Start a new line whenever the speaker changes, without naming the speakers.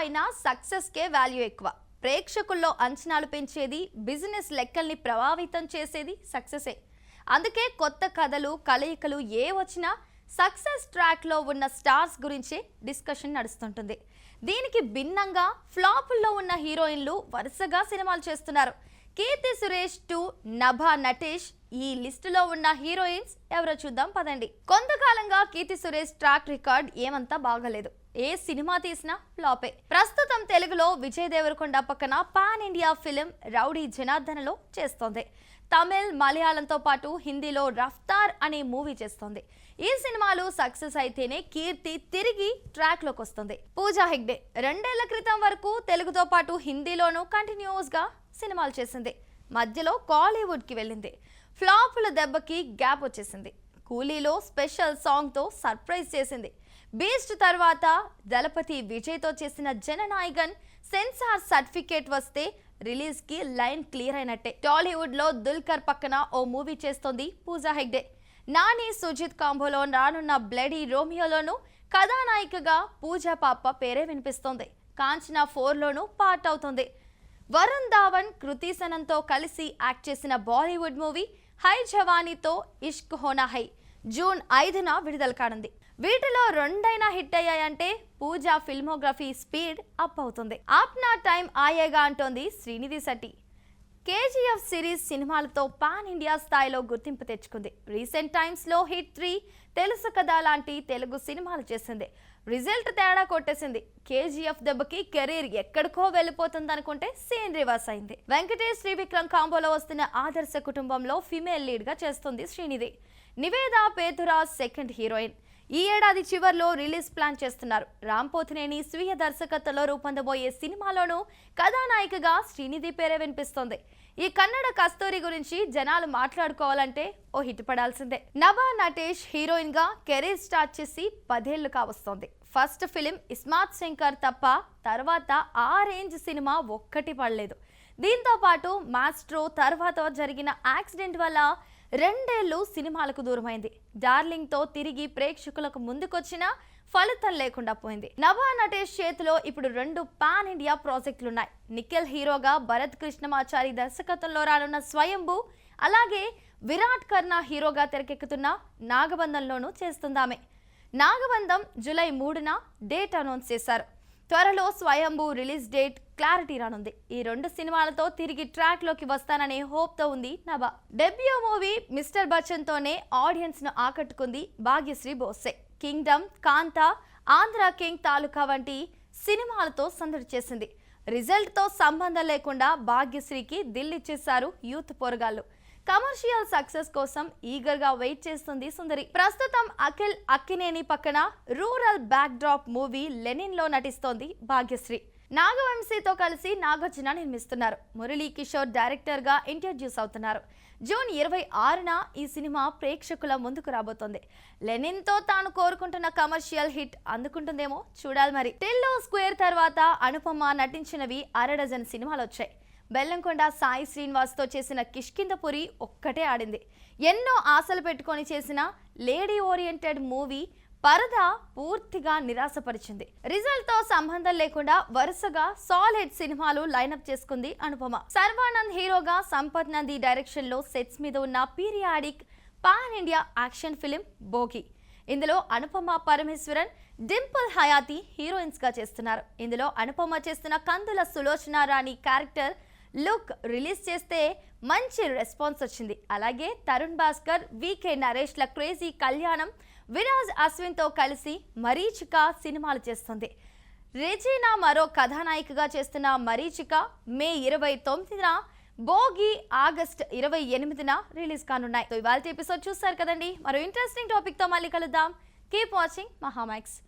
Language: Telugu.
అయినా సక్సెస్కే వాల్యూ ఎక్కువ. ప్రేక్షకుల్లో అంచనాలు పెంచేది, బిజినెస్ లెక్కల్ని ప్రభావితం చేసేది సక్సెసే. అందుకే కొత్త కథలు, కలయికలు ఏ వచ్చినా సక్సెస్ ట్రాక్లో ఉన్న స్టార్స్ గురించే డిస్కషన్ నడుస్తుంటుంది. దీనికి భిన్నంగా ఫ్లాపుల్లో ఉన్న హీరోయిన్లు వరుసగా సినిమాలు చేస్తున్నారు. కీర్తి సురేష్ టు నభా నటేష్ ఈ లిస్టులో ఉన్న హీరోయిన్స్ ఎవరో చూద్దాం పదండి. కొంతకాలంగా కీర్తి సురేష్ ట్రాక్ రికార్డ్ ఏమంతా బాగలేదు. ఏ సినిమా తీసినా ఫ్లాపే. ప్రస్తుతం తెలుగులో విజయ్ దేవరకొండ పక్కన పాన్ ఇండియా ఫిలిం రౌడీ జనార్దనలో చేస్తోంది. తమిళ్, మలయాళంతో పాటు హిందీలో రఫ్తార్ అనే మూవీ చేస్తోంది. ఈ సినిమాలు సక్సెస్ అయితేనే కీర్తి తిరిగి ట్రాక్ లోకి వస్తుంది. పూజా హెగ్డే 2 ఏళ్ల క్రితం వరకు తెలుగుతో పాటు హిందీలోనూ కంటిన్యూస్ గా సినిమాలు చేసింది. మధ్యలో కాలీవుడ్ కి వెళ్ళింది. ఫ్లాపుల దెబ్బకి గ్యాప్ వచ్చేసింది. కూలీలో స్పెషల్ సాంగ్ తో సర్ప్రైజ్ చేసింది. బీస్ట్ తర్వాత దళపతి విజయ్ తో చేసిన జననాయగన్ సెన్సార్ సర్టిఫికేట్ వస్తే రిలీజ్ కి లైన్ క్లియర్ అయినట్టే. టాలీవుడ్ లో దుల్కర్ పక్కన ఓ మూవీ చేస్తోంది పూజా హెగ్డే. నాని సుజిత్ కాంబోలో రానున్న బ్లడీ రోమియోలోను కథానాయికగా పూజా పాప పేరే వినిపిస్తోంది. కాంచనా 4లోనూ పార్ట్ అవుతుంది. వరుణ్ ధావన్, కృతి సనన్తో కలిసి యాక్ట్ చేసిన బాలీవుడ్ మూవీ హై జవానీతో ఇష్క్ హోనా హై జూన్ 5న విడుదల కానుంది. వీటిలో 2 హిట్ అయ్యాయంటే పూజా ఫిల్మోగ్రఫీ స్పీడ్ అప్ అవుతుంది. ఆప్నా టైం ఆయేగా అంటోంది శ్రీనిధి శెట్టి. కేజీఎఫ్ సిరీస్ సినిమాలతో పాన్ ఇండియా స్థాయిలో గుర్తింపు తెచ్చుకుంది. రీసెంట్ టైమ్స్ లో హిట్ 3, తెలుసు కదా లాంటి తెలుగు సినిమాలు చేసింది. రిజల్ట్ తేడా కొట్టేసింది. కేజీఎఫ్ దెబ్బకి కెరీర్ ఎక్కడికో వెళ్ళిపోతుంది అనుకుంటే సీన్ రివర్స్ అయింది. వెంకటేష్ శ్రీవిక్రమ్ కాంబోలో వస్తున్న ఆదర్శ కుటుంబంలో ఫిమేల్ లీడ్ గా చేస్తుంది శ్రీనిధి. Nivetha Pethuraj second heroine. ఈ ఏడాది చివర్లో రిలీజ్ ప్లాన్ చేస్తున్నారు. రామ్ పోతినేని స్వీయ దర్శకత్వంలో రూపొందబోయే సినిమాలోనూ కథానాయికగా శ్రీనిధి పేరే వినిపిస్తోంది. ఈ కన్నడ కస్తూరి గురించి జనాలు మాట్లాడుకోవాలంటే ఓ హిట్ పడాల్సిందే. నభా నటేష్ హీరోయిన్ గా కెరీర్ స్టార్ట్ చేసి 10 ఏళ్లు కావస్తోంది. ఫస్ట్ ఫిలిం ఇస్మార్ట్ శంకర్ తప్ప తర్వాత ఆ రేంజ్ సినిమా ఒక్కటి పడలేదు. దీంతో పాటు మాస్ట్రో తర్వాత జరిగిన యాక్సిడెంట్ వల్ల 2 ఏళ్లు సినిమాలకు దూరమైంది. డార్లింగ్ తో తిరిగి ప్రేక్షకులకు ముందుకొచ్చినా ఫలితం లేకుండా పోయింది. నభా నటేష్ చేతిలో ఇప్పుడు 2 పాన్ ఇండియా ప్రాజెక్టులున్నాయి. నిఖిల్ హీరోగా భరత్ కృష్ణమాచారి దర్శకత్వంలో రానున్న స్వయంభూ, అలాగే విరాట్ కర్ణ హీరోగా తెరకెక్కుతున్న నాగబంధంలోనూ చేస్తుందామె. నాగబంధం జూలై 3న డేట్ అనౌన్స్ చేశారు. త్వరలో స్వయంభూ రిలీజ్ డేట్ క్లారిటీ రానుంది. ఈ 2 సినిమాలతో తిరిగి ట్రాక్ లోకి వస్తాననే హోప్ తో ఉంది Nabha. Debut movie Mister Bachchan తోనే ఆడియన్స్ ను ఆకట్టుకుంది భాగ్యశ్రీ బోసే. కింగ్డమ్, కాంతా, ఆంధ్ర కింగ్ తాలూకా వంటి సినిమాలతో సందడి చేసింది. రిజల్ట్ తో సంబంధం లేకుండా భాగ్యశ్రీకి దిల్లిచ్చేశారు యూత్ పోరగాళ్లు. కమర్షియల్ సక్సెస్ కోసం ఈగర్ గా వెయిట్ చేస్తుంది సుందరి. ప్రస్తుతం అఖిల్ అక్కినేని పక్కన rural backdrop movie Lenin లో నటిస్తోంది భాగ్యశ్రీ. నాగవంశీతో కలిసి నాగార్జున నిర్మిస్తున్నారు. మురళీ కిషోర్ డైరెక్టర్ గా ఇంట్రడ్యూస్ అవుతున్నారు. జూన్ 26న ఈ సినిమా ప్రేక్షకుల ముందుకు రాబోతోంది. లెనిన్ తో తాను కోరుకుంటున్న కమర్షియల్ హిట్ అందుకుంటుందేమో చూడాలి మరి. టిల్లో స్క్వేర్ తర్వాత అనుపమ నటించినవి 1/2 డజన్ సినిమాలు వచ్చాయి. బెల్లంకొండ సాయి శ్రీనివాస్ తో చేసిన కిష్కింధపురి ఒక్కటే ఆడింది. ఎన్నో ఆశలు పెట్టుకొని చేసిన లేడీ ఓరియంటెడ్ మూవీ పరద పూర్తిగా నిరాశపరిచింది. రిజల్ట్ తో సంబంధం లేకుండా వరుసగా సాలిడ్ సినిమాలు లైనప్ చేసుకుంది అనుపమ. సర్వానంద్ హీరోగా, సంపత్ నంది డైరెక్షన్ లో సెట్స్ మీద ఉన్న periodic pan India action film Bhogi. ఇందులో అనుపమ పరమేశ్వరన్, డింపుల్ హయాతి హీరోయిన్స్ గా చేస్తున్నారు. ఇందులో అనుపమ చేస్తున్న కందుల సులోచన రాణి క్యారెక్టర్ లుక్ రిలీజ్ చేస్తే మంచి రెస్పాన్స్ వచ్చింది. అలాగే తరుణ్ భాస్కర్, వికే నరేష్ల క్రేజీ కళ్యాణం విరాజ్ అశ్విన్ తో కలిసి మరీచిక సినిమాలు చేస్తుంది. రెజీనా మరో కథానాయికగా చేస్తున్న మరీచిక మే 29న, భోగి ఆగస్ట్ 28న రిలీజ్ కానున్నాయి. ఇవాళ ఎపిసోడ్ చూస్తారు కదండి. మరో ఇంట్రెస్టింగ్ టాపిక్ తో మళ్ళీ కలుద్దాం. Keep watching Mahaa Max.